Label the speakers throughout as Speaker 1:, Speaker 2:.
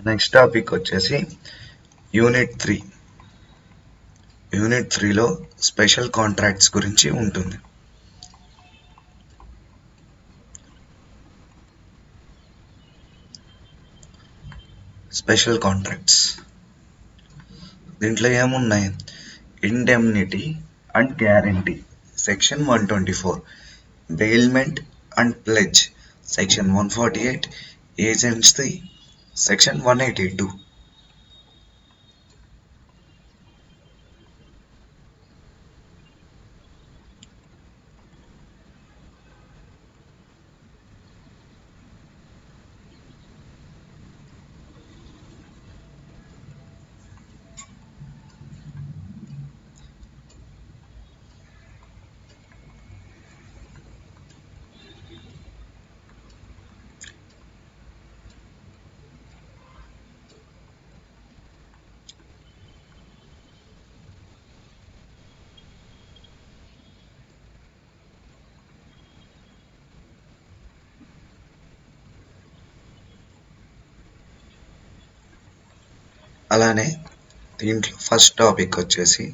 Speaker 1: Next topic వచ్చేసి unit 3. Unit 3లో special contracts గురించి ఉంటుంది. స్పెషల్ కాంట్రాక్ట్స్ దీంట్లో ఏమున్నాయి? Indemnity and guarantee section 124, bailment and pledge section 148, agency section 182. అలానే దీంట్లో ఫస్ట్ టాపిక్ వచ్చేసి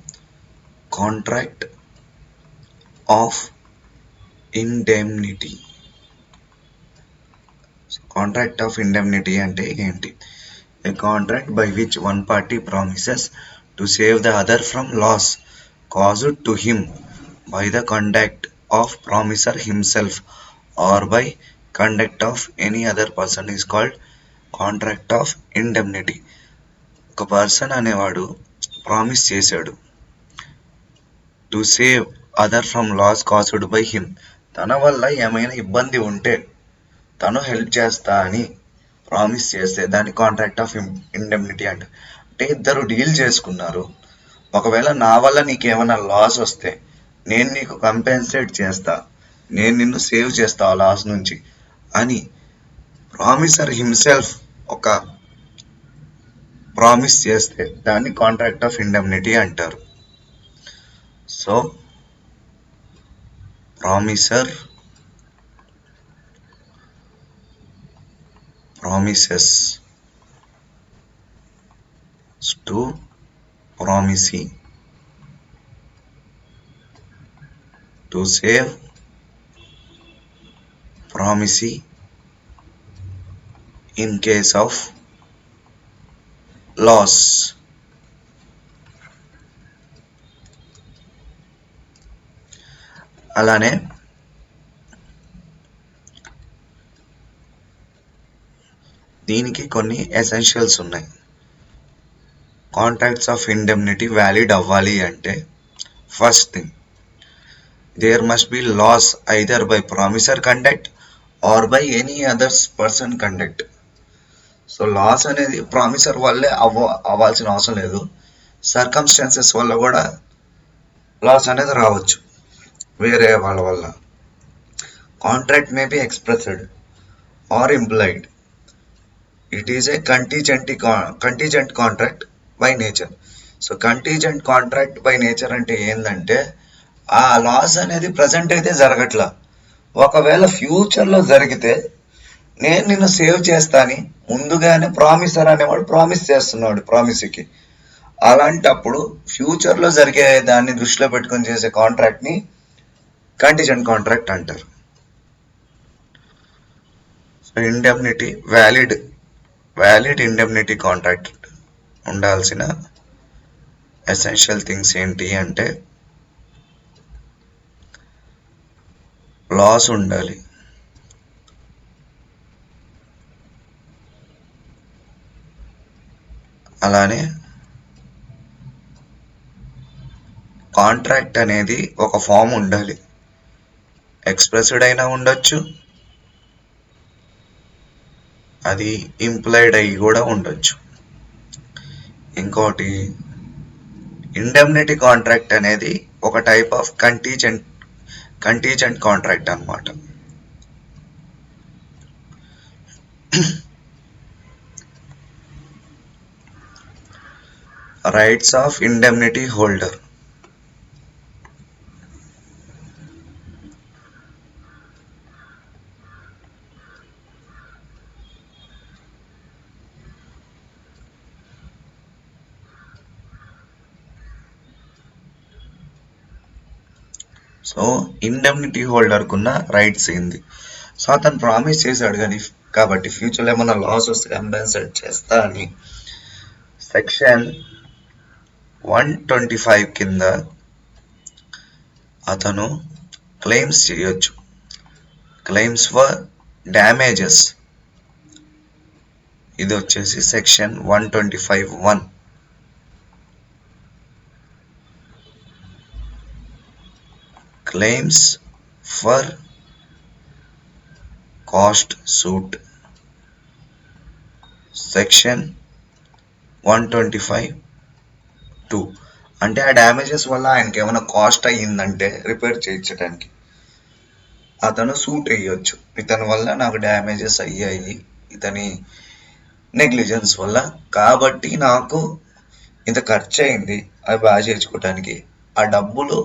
Speaker 1: contract of indemnity. Contract of indemnity అంటే ఏంటి? A contract by which one party promises to save the other from loss caused to him by the conduct of promiser himself or by conduct of any other person is called contract of indemnity. ఒక person అనేవాడు promise చేశాడు to save other from loss caused by him. తన వల్ల ఏమైనా ఇబ్బంది ఉంటే తను help చేస్తా అని ప్రామిస్ చేస్తే దాన్ని కాంట్రాక్ట్ ఆఫ్ ఇండెమ్నిటీ అంట. అంటే ఇద్దరు డీల్ చేసుకున్నారు, ఒకవేళ నా వల్ల నీకేమైనా లాస్ వస్తే నేను నీకు కంపెన్సేట్ చేస్తా, నేను నిన్ను సేవ్ చేస్తా ఆ లాస్ నుంచి అని ప్రామిసర్ హిమ్సెల్ఫ్ ఒక ప్రామిస్ చేస్తే దాన్ని కాంట్రాక్ట్ ఆఫ్ ఇండెమ్నిటీ అంటారు. So promissory promises to promisee to save promisee in case of loss. అలానే దీనికి కొన్ని ఎసెన్షియల్స్ ఉన్నాయి. కాంట్రాక్ట్స్ ఆఫ్ ఇండెమ్నిటీ వ్యాలిడ్ అవ్వాలి అంటే first thing, there must be loss either by promisor conduct or by any others person conduct. So loss అనేది promisor వల్లే అవ్వాల్సిన అవసరం లేదు, సర్కమ్స్టాన్సెస్ వల్ల కూడా లాస్ అనేది రావచ్చు వేరే వాళ్ళ వల్ల. Contract may be expressed or implied. It is a contingent contract by nature. So contingent contract by nature అంటే ఏంటంటే ఆ లాస్ అనేది ప్రజెంట్ అయితే జరగట్లా, ఒకవేళ ఫ్యూచర్లో జరిగితే నేను నిన్ను సేవ్ చేస్తాని ముందుగానే ప్రామిసర్ అనేవాడు ప్రామిస్ చేస్తున్నాడు ప్రామిసీకి. అలాంటప్పుడు ఫ్యూచర్లో జరిగే దాన్ని దృష్టిలో పెట్టుకొని చేసే కాంట్రాక్ట్ని కంటీజెంట్ కాంట్రాక్ట్ అంటారు. So indemnity valid indemnity contract ఉండాల్సిన ఎసెన్షియల్ థింగ్స్ ఏంటి అంటే లాస్ ఉండాలి, అలానే కాంట్రాక్ట్ అనేది ఒక ఫామ్ ఉండాలి, ఎక్స్ప్రెస్డ్ అయినా ఉండొచ్చు, అది ఇంప్లైడ్ అయ్యి కూడా ఉండొచ్చు. ఇంకోటి, ఇండెమ్నిటీ కాంట్రాక్ట్ అనేది ఒక టైప్ ఆఫ్ కంటీజెంట్ కాంట్రాక్ట్ అన్నమాట. Rights of indemnity holder. So indemnity హోల్డర్కున్న రైట్స్ ఏంది? సో అతను ప్రామిస్ చేశాడు కానీ కాబట్టి ఫ్యూచర్లో ఏమన్నా లాస్ వస్తే కంపెన్సేట్ చేస్తా అని సెక్షన్ 125 కింద అతను క్లెయిమ్స్ చేయొచ్చు. క్లెయిమ్స్ ఫర్ డ్యామేజెస్ ఇది వచ్చేసి section 125(1). Claims for cost suit section 125(2). అంటే ఆ డ్యామేజెస్ వల్ల ఆయనకి ఏమైనా కాస్ట్ అయ్యిందంటే రిపేర్ చేయించడానికి అతను సూట్ వేయొచ్చు. ఇతని వల్ల నాకు డ్యామేజెస్ అయ్యాయి ఇతని నెగ్లిజెన్స్ వల్ల, కాబట్టి నాకు ఇంత ఖర్చు అయింది అవి బాగా చేయించుకోవడానికి, ఆ డబ్బులు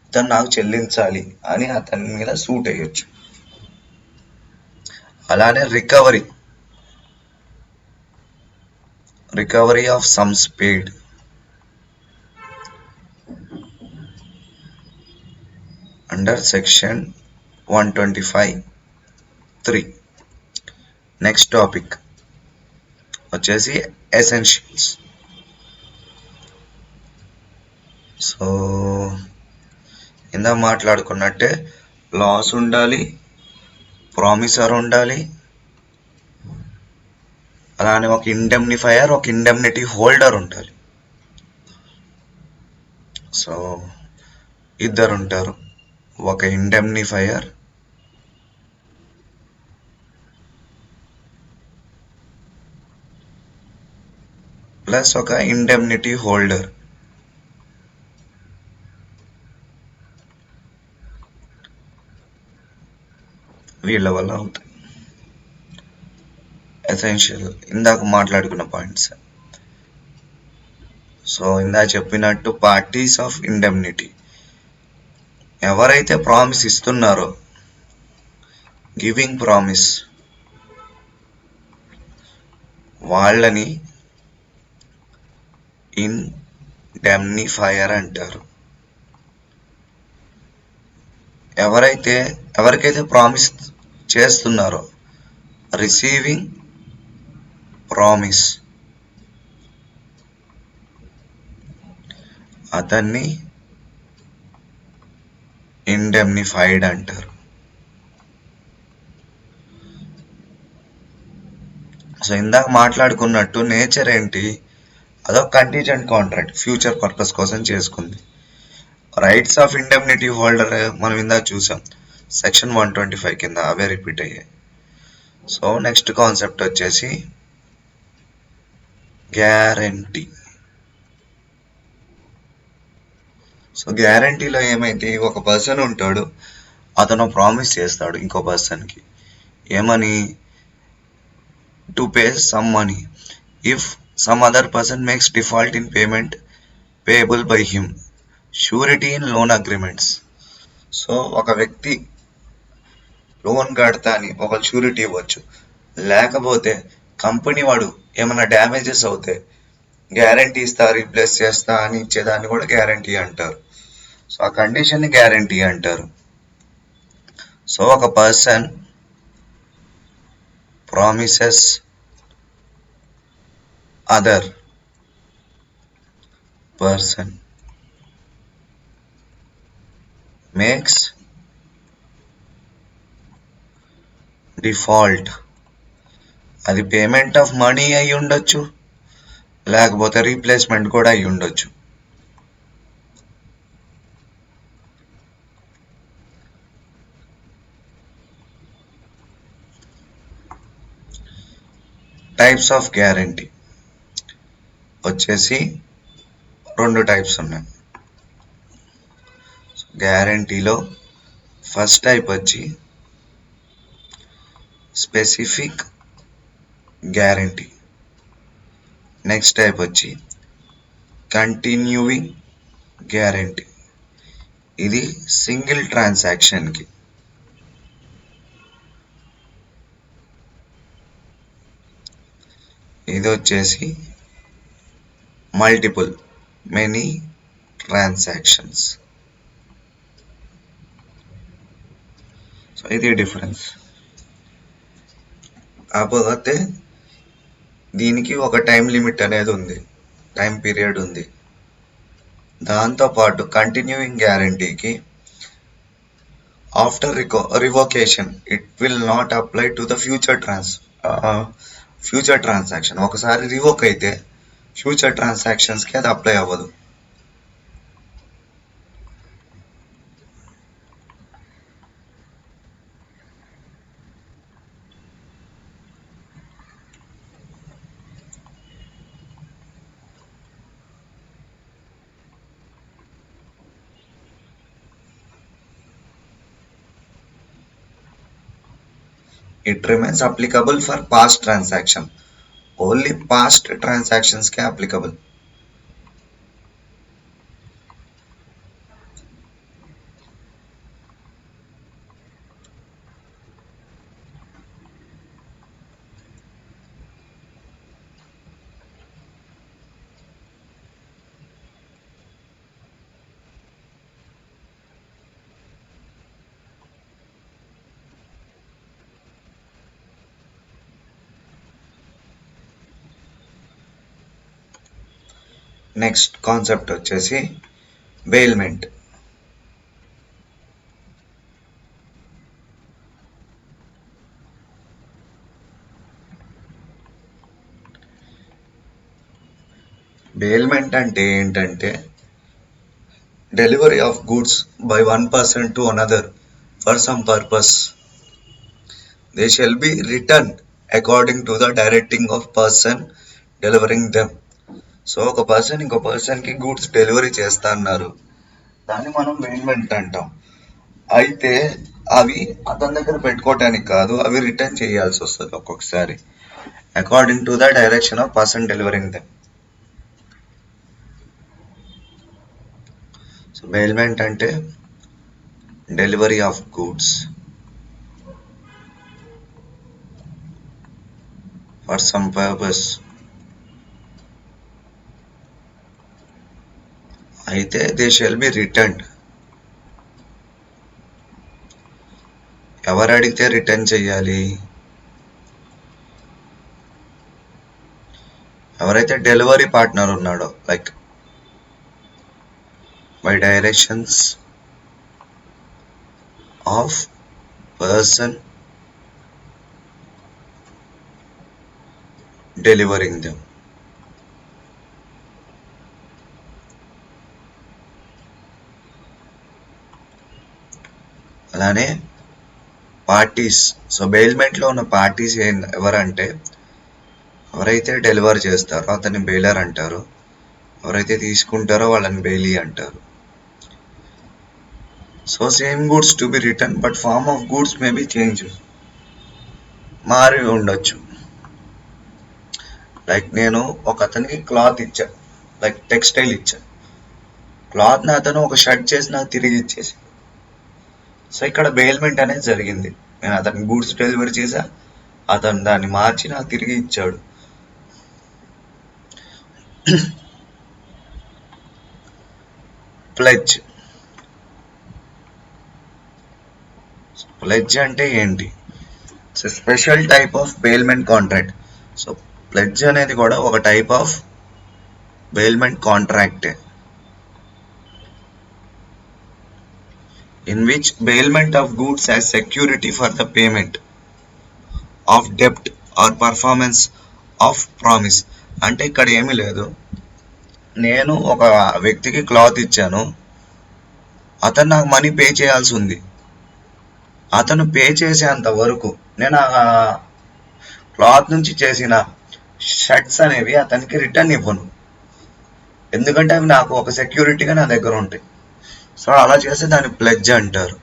Speaker 1: ఇతను నాకు చెల్లించాలి అని అతని మీద సూట్ వేయొచ్చు. అలానే recovery of sums paid under section 125(3). Next topic వచ్చేసి ఎసెన్షియల్స్. సో ఇందాక మాట్లాడుకున్నట్టే లాస్ ఉండాలి, ప్రామిసర్ ఉండాలి, అలానే ఒక ఇండెమ్నిఫైయర్, ఒక ఇండెమ్నిటీ హోల్డర్ ఉండాలి. సో ఇద్దరు ఉంటారు, ఒక ఇండెమ్నిఫైయర్ ప్లస్ ఒక ఇండెమ్నిటీ హోల్డర్. వీళ్ళ వల్ల అవుతాయి ఎసెన్షియల్ ఇందాక మాట్లాడుకున్న పాయింట్స్. సో ఇందాక చెప్పినట్టు పార్టీస్ ఆఫ్ ఇండెమ్నిటీ ఎవరైతే ప్రామిస్ ఇస్తున్నారో, గివింగ్ ప్రామిస్, వాళ్ళని ఇండెమ్నిఫైయర్ అంటారు. ఎవరికైతే ప్రామిస్ చేస్తున్నారో, రిసీవింగ్ ప్రామిస్, అతన్ని ఇండెమ్నిఫైడ్ అంటారు. సో ఇందాక మాట్లాడుకున్నట్టు నేచర్ ఏంటి, అదొక కంటింజెంట్ కాంట్రాక్ట్, ఫ్యూచర్ పర్పస్ కోసం చేసుకుంది. రైట్స్ ఆఫ్ ఇండెమ్నిటీ హోల్డర్ మనం ఇందాక చూసాం సెక్షన్ 125 కింద, అవే రిపీట్ అయ్యాయి. సో నెక్స్ట్ కాన్సెప్ట్ వచ్చేసి గ్యారంటీ. సో గ్యారంటీలో ఏమైతే ఒక పర్సన్ ఉంటాడు, అతను ప్రామిస్ చేస్తాడు ఇంకో పర్సన్కి ఏమని, to pay some money if some other person makes default in payment payable by him, surety in loan agreements. So ఒక వ్యక్తి లోన్ కడతా అని ఒక షూరిటీ ఇవ్వచ్చు, లేకపోతే కంపెనీ వాడు ఏమైనా డ్యామేజెస్ అవుతే గ్యారంటీ ఇస్తా, రీప్లేస్ చేస్తా అని ఇచ్చేదాన్ని కూడా గ్యారంటీ అంటారు. సో ఆ కండిషన్ని గ్యారంటీ అంటారు. సో ఒక person promises other person makes default, అది పేమెంట్ ఆఫ్ మనీ అయి ఉండొచ్చు, లేకపోతే రీప్లేస్మెంట్ కూడా అయి ఉండొచ్చు. టైప్స్ ఆఫ్ గ్యారంటీ వచ్చేసి 2 టైప్స్ ఉన్నాయి. గ్యారంటీలో ఫస్ట్ టైప్ వచ్చి స్పెసిఫిక్ గ్యారంటీ, నెక్స్ట్ టైప్ వచ్చి కంటిన్యూయింగ్ గ్యారంటీ. ఇది సింగిల్ ట్రాన్సాక్షన్కి. ఇది వచ్చేసి మెనీ ట్రాన్సాక్షన్స్. ఇది డిఫరెన్స్. కాకపోతే దీనికి ఒక టైం లిమిట్ అనేది ఉంది, టైం పీరియడ్ ఉంది. దాంతోపాటు కంటిన్యూయింగ్ గ్యారంటీకి after revocation it will not apply to the future transaction. ఒకసారి రివోక్ అయితే ఫ్యూచర్ ట్రాన్సాక్షన్స్కి అది అప్లై అవ్వదు. It remains applicable for past transaction. Only past transactions ke applicable. Next concept వచ్చేసి బెయిల్మెంట్. బెయిల్మెంట్ అంటే ఏంటంటే delivery of goods by one person to another for some purpose. They shall be return according to the directing of person delivering them. So ఒక person ఇంకో పర్సన్కి goods delivery చేస్తా అన్నారు, దాన్ని మనం బెయిల్మెంట్ అంటాం. అయితే అవి అతని దగ్గర పెట్టుకోవటానికి కాదు, అవి రిటర్న్ చేయాల్సి వస్తుంది ఒక్కొక్కసారి according to the direction of person delivering them. So bailment అంటే delivery of goods for some purpose. అయితే దే షెల్ బి రిటర్న్. ఎవరు అడిగితే రిటర్న్ చెయ్యాలి? ఎవరైతే డెలివరీ పార్ట్నర్ ఉన్నాడో, like by directions of person delivering them. అలానే పార్టీస్. సో బెయిల్మెంట్లో ఉన్న పార్టీస్ ఎవరంటే ఎవరైతే డెలివర్ చేస్తారో అతన్ని బెయిలర్ అంటారు, ఎవరైతే తీసుకుంటారో వాళ్ళని బెయిలీ అంటారు. So same goods to be return but form of goods may be change, మారి ఉండొచ్చు. లైక్ నేను ఒక అతనికి క్లాత్ ఇచ్చా, లైక్ టెక్స్టైల్ ఇచ్చా. క్లాత్ని అతను ఒక షర్ట్ చేసి నాకు తిరిగి ఇచ్చేసి. సో ఇక్కడ బెయిల్మెంట్ అనేది జరిగింది. నేను అతనికి గూడ్స్ డెలివరీ చేశా, అతను దాన్ని మార్చి నాకు తిరిగి ఇచ్చాడు. ప్లెడ్జ్. ప్లెడ్జ్ అంటే ఏంటి? It's special type of bailment contract. So pledge అనేది కూడా ఒక టైప్ ఆఫ్ బెయిల్మెంట్ కాంట్రాక్టే, in which bailment of goods as security for the payment of debt or performance of promise. అంటే ఇక్కడ ఏమీ లేదు, నేను ఒక వ్యక్తికి క్లాత్ ఇచ్చాను, అతను నాకు మనీ పే చేయాల్సి ఉంది. అతను పే చేసేంత వరకు నేను ఆ క్లాత్ నుంచి చేసిన షర్ట్స్ అనేవి అతనికి రిటర్న్ ఇవ్వను, ఎందుకంటే అవి నాకు ఒక సెక్యూరిటీగా నా దగ్గర ఉంటాయి. సో అలా చేస్తే దాన్ని ప్లెడ్జ్ అంటారు,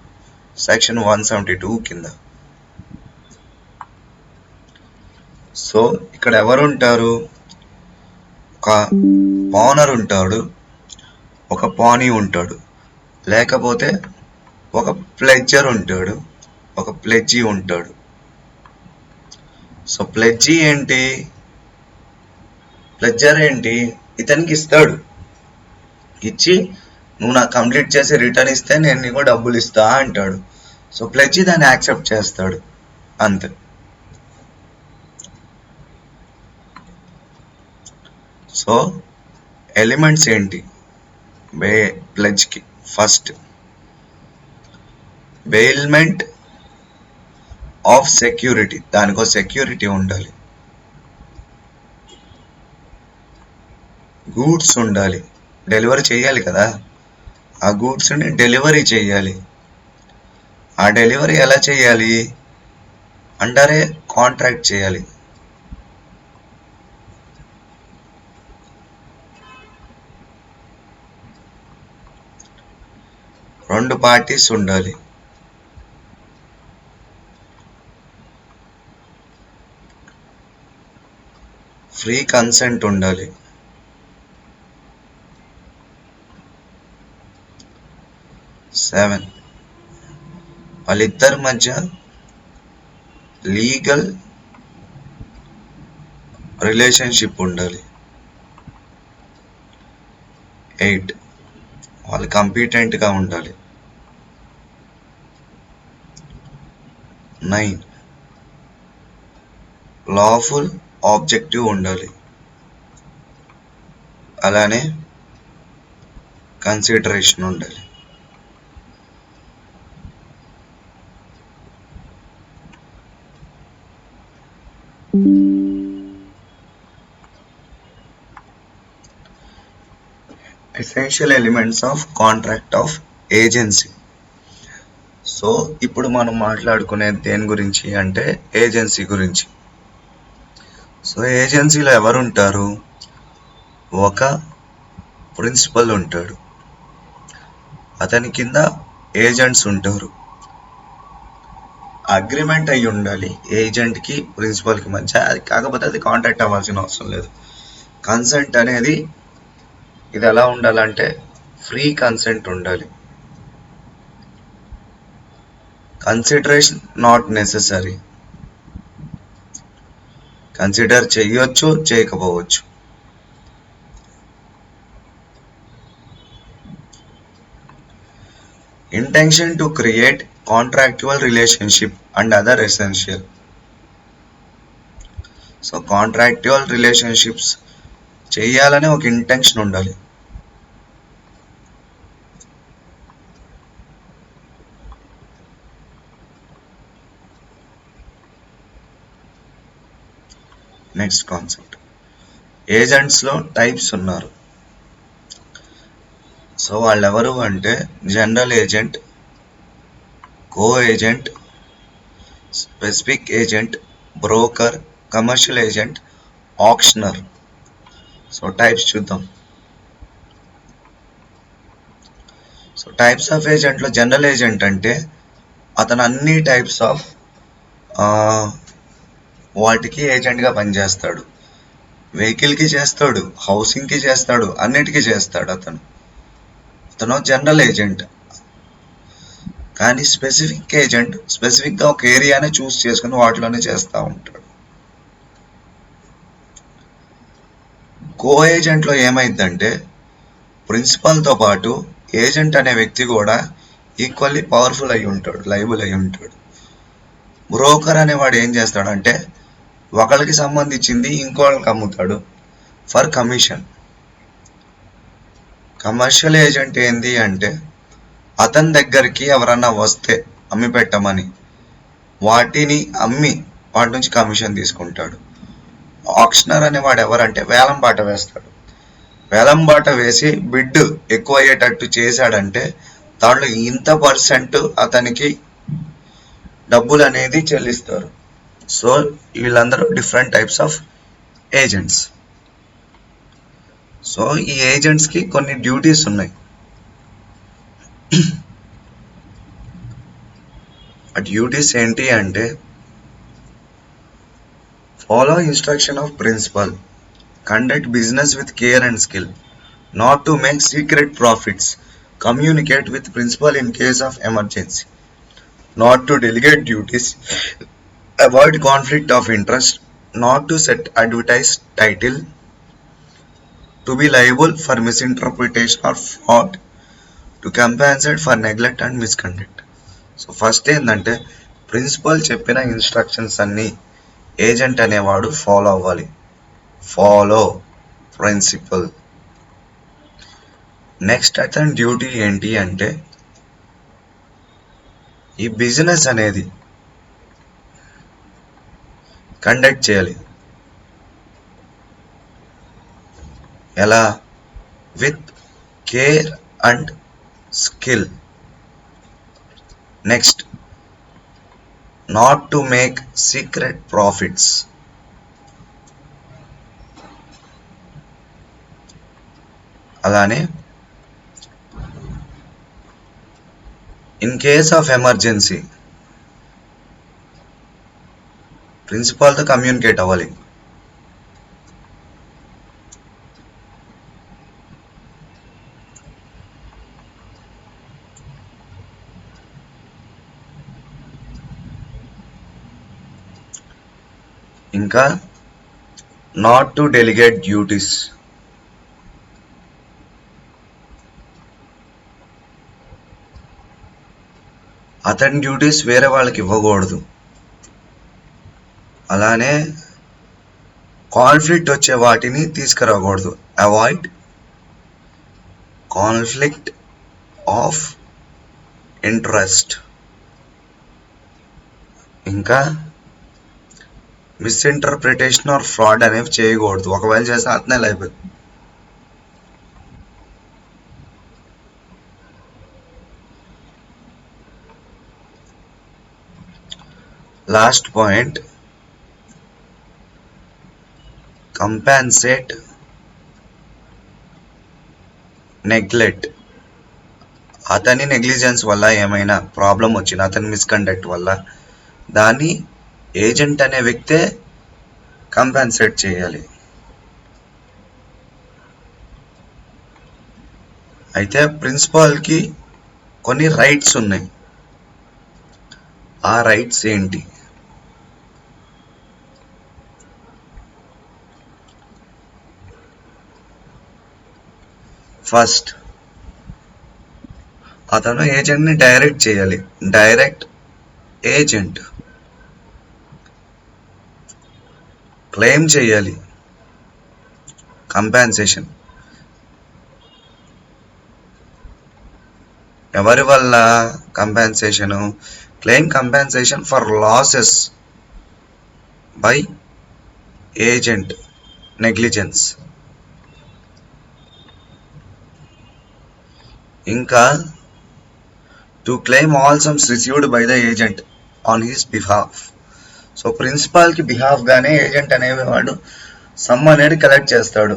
Speaker 1: సెక్షన్ 172 కింద. సో ఇక్కడ ఎవరు ఉంటారు? ఒక పానర్ ఉంటాడు, ఒక పానీ ఉంటాడు, లేకపోతే ఒక ప్లెడ్జర్ ఉంటాడు, ఒక ప్లెడ్జీ ఉంటాడు. సో ప్లెడ్జీ ఏంటి, ప్లెడ్జర్ ఏంటి? ఇతనికి ఇస్తాడు, ఇచ్చి నువ్వు నాకు కంప్లీట్ చేసి రిటర్న్ ఇస్తే నేను నీకు డబ్బులు ఇస్తా అంటాడు. సో ప్లెడ్జ్ దాన్ని యాక్సెప్ట్ చేస్తాడు అంతే. సో ఎలిమెంట్స్ ఏంటి ప్లెడ్జ్కి? ఫస్ట్, బెయిల్మెంట్ ఆఫ్ సెక్యూరిటీ, దానికో సెక్యూరిటీ ఉండాలి. గూడ్స్ ఉండాలి, డెలివరీ చేయాలి కదా, ఆ గూడ్స్ని డెలివరీ చేయాలి. ఆ డెలివరీ ఎలా చేయాలి అంటారే, కాంట్రాక్ట్ చేయాలి. రెండు పార్టీస్ ఉండాలి. ఫ్రీ కన్సెంట్ ఉండాలి. సెవెన్, వాళ్ళిద్దరి మధ్య లీగల్ రిలేషన్షిప్ ఉండాలి. 8, వాళ్ళు కంపిటెంట్గా ఉండాలి. 9, లాఫుల్ ఆబ్జెక్టివ్ ఉండాలి. అలానే కన్సిడరేషన్ ఉండాలి. Essential elements of contract of agency. So ఇప్పుడు మనం మాట్లాడుకునేది దేని గురించి అంటే ఏజెన్సీ గురించి. సో ఏజెన్సీలో ఎవరు ఉంటారు? ఒక ప్రిన్సిపల్ ఉంటాడు, అతని కింద ఏజెంట్స్ ఉంటారు. అగ్రిమెంట్ అయి ఉండాలి ఏజెంట్కి ప్రిన్సిపల్కి మధ్య. అది కాకపోతే అది కాంటాక్ట్ అవ్వాల్సిన అవసరం లేదు. కన్సెంట్ అనేది ఇది ఎలా ఉండాలంటే ఫ్రీ కన్సెంట్ ఉండాలి. కన్సిడరేషన్ నాట్ నెసెసరీ, కన్సిడర్ చేయొచ్చు చేయకపోవచ్చు. Intention to create contractual relationship and other essential. So contractual relationships చేయాలనే ఒక ఇంటెన్షన్ ఉండాలి. నెక్స్ట్ కాన్సెప్ట్, ఏజెంట్స్లో టైప్స్ ఉన్నారు. సో వాళ్ళు ఎవరు అంటే general agent, co agent, specific agent, broker, commercial agent, auctioneer. So types చూద్దాం. సో టైప్స్ ఆఫ్ ఏజెంట్లో జనరల్ ఏజెంట్ అంటే అతను అన్ని టైప్స్ ఆఫ్ వాటికి ఏజెంట్గా పనిచేస్తాడు. వెహికల్కి చేస్తాడు, హౌసింగ్కి చేస్తాడు, అన్నిటికీ చేస్తాడు అతను జనరల్ ఏజెంట్. కానీ స్పెసిఫిక్ ఏజెంట్ స్పెసిఫిక్గా ఒక ఏరియానే చూస్ చేసుకుని వాటిలోనే చేస్తూ ఉంటాడు. కో ఏజెంట్లో ఏమైందంటే ప్రిన్సిపల్తో పాటు ఏజెంట్ అనే వ్యక్తి కూడా ఈక్వల్లీ పవర్ఫుల్ అయి ఉంటాడు, లయబుల్ అయి ఉంటాడు. బ్రోకర్ అనేవాడు ఏం చేస్తాడంటే ఒకరికి సంబంధించింది ఇంకోళ్ళకి అమ్ముతాడు ఫర్ కమిషన్. కమర్షియల్ ఏజెంట్ ఏంది అంటే అతని దగ్గరికి ఎవరన్నా వస్తే అమ్మి పెట్టమని వాటిని అమ్మి వాటి నుంచి కమిషన్ తీసుకుంటాడు. ఆక్షనర్ అనేవాడు ఎవరంటే వేలం పాట వేస్తాడు. వేలం పాట వేసి బిడ్ ఎక్కువ అయ్యేటట్టు చేశాడంటే దాంట్లో ఇంత పర్సెంట్ అతనికి డబ్బులు అనేది చెల్లిస్తారు. సో వీళ్ళందరూ different types of agents. So ఈ ఏజెంట్స్కి కొన్ని డ్యూటీస్ ఉన్నాయి. ఆ డ్యూటీస్ ఏంటి అంటే follow instruction of principal, conduct business with care and skill, not to make secret profits, communicate with principal in case of emergency, not to delegate duties, avoid conflict of interest, not to set advertised title, to be liable for misinterpretation or fraud, to compensate for neglect and misconduct. So first ఏంటంటే principal చెప్పిన instructions అన్నీ agent అనేవాడు follow అవ్వాలి. Follow principal. Next అతని duty ఏంటి అంటే ఈ business అనేది కండక్ట్ చేయాలి. ఎలా? With care and skill. Next, not to make secret profits. అలానే ఇన్ కేస్ ఆఫ్ ఎమర్జెన్సీ ప్రిన్సిపాల్తో కమ్యూనికేట్ అవ్వాలి. ఇంకా నాట్ టు డెలిగేట్ డ్యూటీస్. అతని డ్యూటీస్ వేరే వాళ్ళకి ఇవ్వకూడదు. అలానే కాన్ఫ్లిక్ట్ వచ్చే వాటిని తీసుకురాకూడదు. Avoid conflict of interest. ఇంకా మిస్ఇంటర్ప్రిటేషన్ ఆర్ ఫ్రాడ్ అనేవి చేయకూడదు. ఒకవేళ చేస్తే అతనే liable. Last point, compensate neglect. అతని నెగ్లిజెన్స్ వల్ల ఏమైనా ప్రాబ్లం వచ్చిన, అతని మిస్కండక్ట్ వల్ల దాన్ని ఏజెంట్ అనే వ్యక్తే కంపెన్సేట్ చేయాలి. అయితే ప్రిన్సిపాల్కి కొన్ని రైట్స్ ఉన్నాయి. ఆ రైట్స్ ఏంటి? ఫస్ట్, అతను ఏజెంట్ని డైరెక్ట్ చేయాలి. Direct agent. క్లెయిమ్ చేయాలి కంపెన్సేషన్. ఎవరి వల్ల compensation? Claim compensation for losses by agent negligence. ఇంకా to claim all sums received by the agent on his behalf. So ప్రిన్సిపాల్కి బిహాఫ్గానే ఏజెంట్ అనేవాడు సమ్ అనేది కలెక్ట్ చేస్తాడు.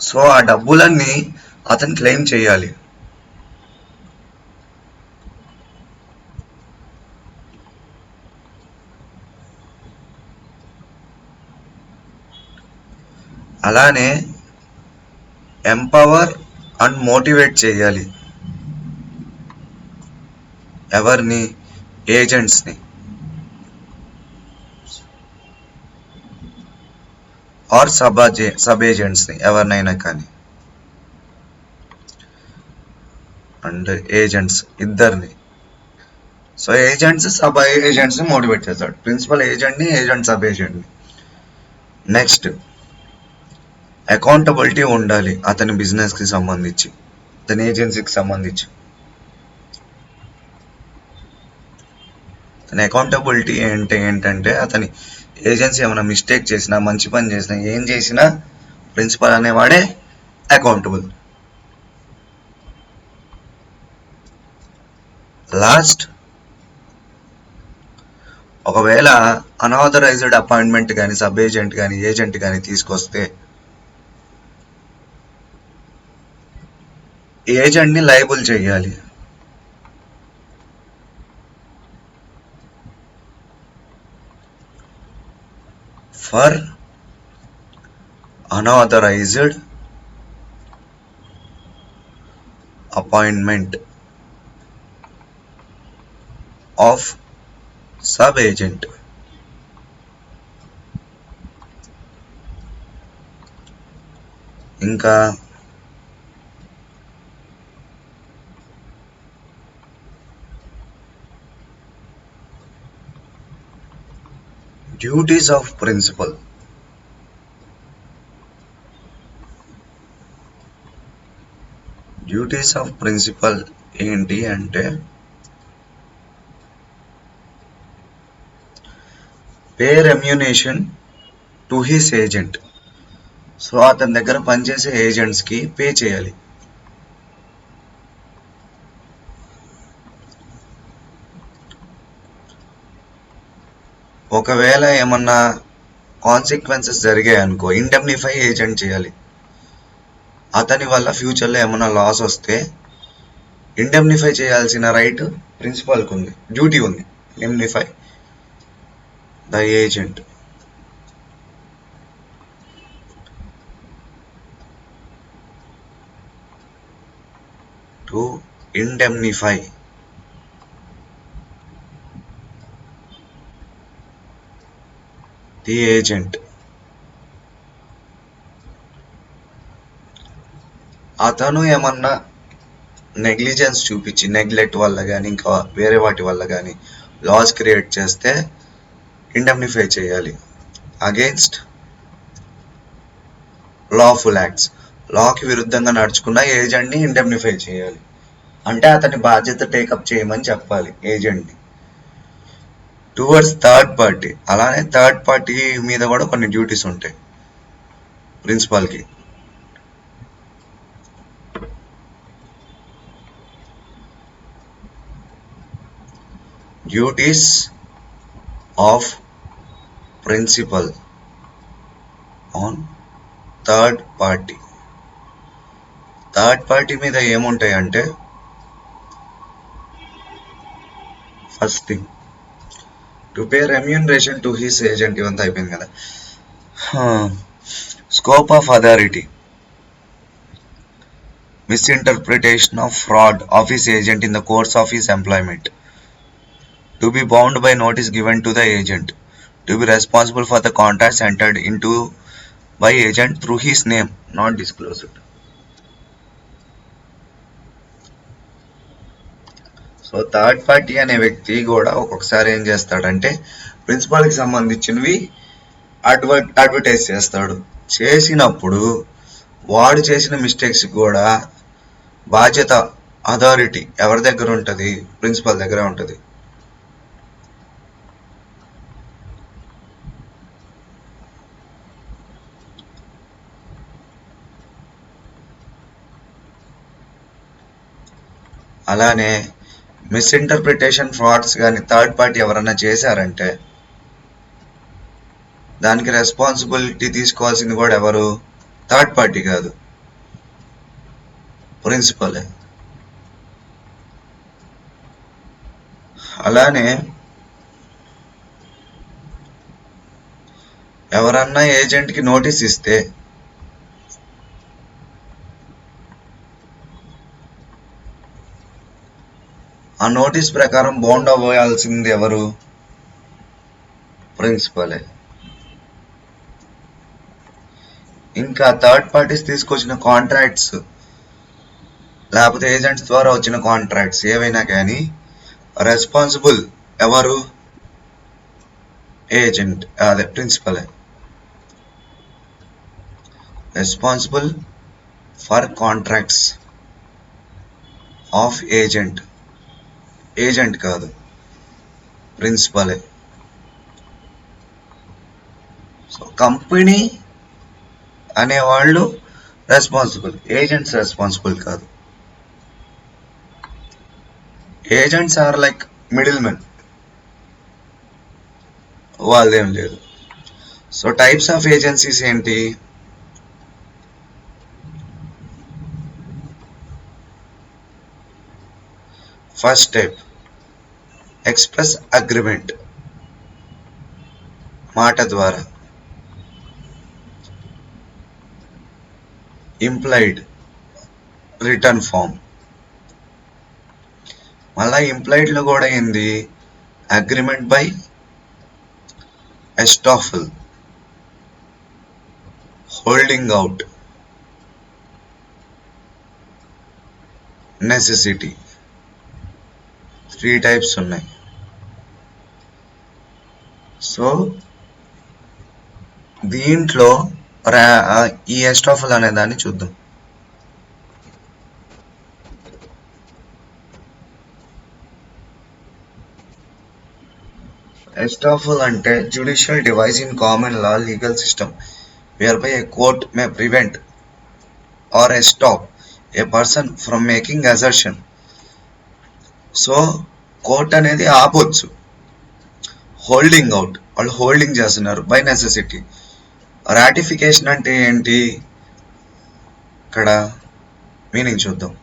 Speaker 1: సో ఆ డబ్బులన్నీ అతను క్లెయిమ్ చేయాలి. అలానే ఎంపవర్ అండ్ మోటివేట్ చేయాలి. ఎవరిని? ఏజెంట్స్ని ఆర్ సబ్ ఏజెంట్స్ని, ఎవరినైనా కానీ. అండ్ ఏజెంట్స్ ఇద్దరిని. సో ఏజెంట్స్ సబ్ ఏజెంట్స్ని మోటివేట్ చేస్తాడు. ప్రిన్సిపల్ ఏజెంట్ని, ఏజెంట్ సబ్ ఏజెంట్ని. నెక్స్ట్, అకౌంటబిలిటీ ఉండాలి అతని బిజినెస్కి సంబంధించి, అతని ఏజెన్సీకి సంబంధించి. అతని అకౌంటబిలిటీ ఏంటంటే అతని ఏజెన్సీ ఏమైనా మిస్టేక్ చేసినా, మంచి పని చేసినా, ఏం చేసినా ప్రిన్సిపల్ అనేవాడే అకౌంటబుల్. లాస్ట్, ఒకవేళ అన్ఆథరైజ్డ్ అపాయింట్మెంట్ కానీ, సబ్ ఏజెంట్ కానీ, ఏజెంట్ కానీ తీసుకొస్తే ఏజెంట్ని లయబుల్ చేయాలి. For unauthorized appointment of sub-agent. ఇంకా duties of principal. Duties of principal ఏంటి అంటే pay remuneration to his agent. So అతని దగ్గర పనిచేసే ఏజెంట్స్కి పే చేయాలి. ఒకవేళ ఏమన్నా కాన్సిక్వెన్సెస్ జరిగాయి అనుకో, ఇండెమ్నిఫై ఏజెంట్ చేయాలి. అతని వల్ల ఫ్యూచర్లో ఏమన్నా లాస్ వస్తే ఇండెమ్నిఫై చేయాల్సిన రైట్ ప్రిన్సిపాల్కి ఉంది, డ్యూటీ ఉంది. Indemnify the agent. To indemnify the agent. అతను ఏమన్నా నెగ్లిజెన్స్ చూపించి, నెగ్లెక్ట్ వల్ల కానీ ఇంకా వేరే వాటి వల్ల కానీ లాస్ క్రియేట్ చేస్తే ఇండెమ్నిఫై చేయాలి అగేన్స్ట్ లాఫుల్ యాక్ట్స్. లాకి విరుద్ధంగా నడుచుకున్న ఏజెంట్ని ఇండెమ్నిఫై చేయాలి. అంటే అతని బాధ్యత టేకప్ చేయమని చెప్పాలి ఏజెంట్ని. Towards third party. అలానే థర్డ్ పార్టీ మీద కూడా కొన్ని డ్యూటీస్ ఉంటాయి ప్రిన్సిపాల్కి. Duties of principal on third party. Third party మీద ఏముంటాయి అంటే first thing to pay remuneration to his agent. ఇవంతా అయిపోయింది కదా. Scope of authority. Misinterpretation of fraud of his agent in the course of his employment. To be bound by notice given to the agent. To be responsible for the contracts entered in to buy agent through his name not disclosed. So third party అనే వ్యక్తి కూడా ఒక్కొక్కసారి ఏం చేస్తాడంటే ప్రిన్సిపాల్కి సంబంధించినవి advertise చేస్తాడు. చేసినప్పుడు వాడు చేసిన మిస్టేక్స్ కూడా బాధ్యత, అథారిటీ ఎవరి దగ్గర ఉంటుంది? ప్రిన్సిపల్ దగ్గర ఉంటుంది. అలానే మిస్ఇంటర్ప్రిటేషన్, ఫ్రాడ్స్ కానీ థర్డ్ పార్టీ ఎవరన్నా చేశారంటే దానికి రెస్పాన్సిబిలిటీ తీసుకోవాల్సింది కూడా ఎవరు? థర్డ్ పార్టీ కాదు, ప్రిన్సిపలే. అలానే ఎవరన్నా ఏజెంట్కి నోటీస్ ఇస్తే ఆ నోటీస్ ప్రకారం బౌండ్ అవ్వాల్సింది ఎవరు? ప్రిన్సిపలే. ఇంకా థర్డ్ పార్టీస్ తీసుకొచ్చిన కాంట్రాక్ట్స్ లేకపోతే ఏజెంట్స్ ద్వారా వచ్చిన కాంట్రాక్ట్స్ ఏవైనా కానీ రెస్పాన్సిబుల్ ఎవరు? ఏజెంట్, అదే ప్రిన్సిపలే. Responsible for contracts of agent. Agent కాదు, ప్రిన్సిపలే. సో కంపెనీ అనేవాళ్ళు రెస్పాన్సిబుల్, ఏజెంట్స్ రెస్పాన్సిబుల్ కాదు. Agents are like middle men, వాళ్ళదేం లేదు. సో టైప్స్ ఆఫ్ ఏజెన్సీస్ ఏంటి? ఫస్ట్ టైప్ ఎక్స్ప్రెస్ అగ్రిమెంట్, మాట ద్వారా. Implied return form. మళ్ళా ఇంప్లైడ్లో కూడా ఏంది? Agreement by estoppel, holding out, necessity. 3 types ఉన్నాయి. సో దీంట్లో ఈ ఎస్టాఫల్ అనే దాన్ని చూద్దాం. ఎస్టాఫల్ అంటే judicial device in common law legal system whereby a court may prevent or stop a person from making assertion. So court అనేది ఆపొచ్చు, హోల్డింగ్ అవుట్, వాళ్ళు హోల్డింగ్ చేస్తున్నారు బై నెసెసిటీ. రాటిఫికేషన్ అంటే ఏంటి, ఇక్కడ మీనింగ్ చూద్దాం.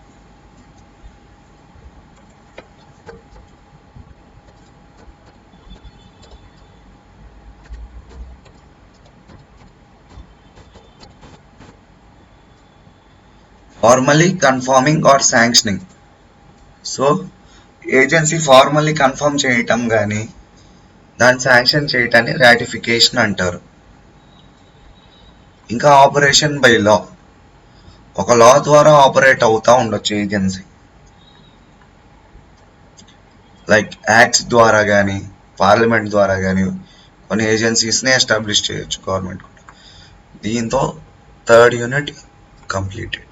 Speaker 1: Formally confirming or sanctioning. So agency formally confirm చేయటం కానీ దాన్ని శాంక్షన్ చేయటాన్ని రాటిఫికేషన్ అంటారు. ఇంకా ఆపరేషన్ బై లా, ఒక లా ద్వారా ఆపరేట్ అవుతూ ఉండొచ్చు ఏజెన్సీ, లైక్ యాక్ట్స్ ద్వారా కానీ పార్లమెంట్ ద్వారా కానీ కొన్ని ఏజెన్సీస్ని ఎస్టాబ్లిష్ చేయొచ్చు గవర్నమెంట్ కూడా. దీంతో థర్డ్ యూనిట్ కంప్లీటెడ్.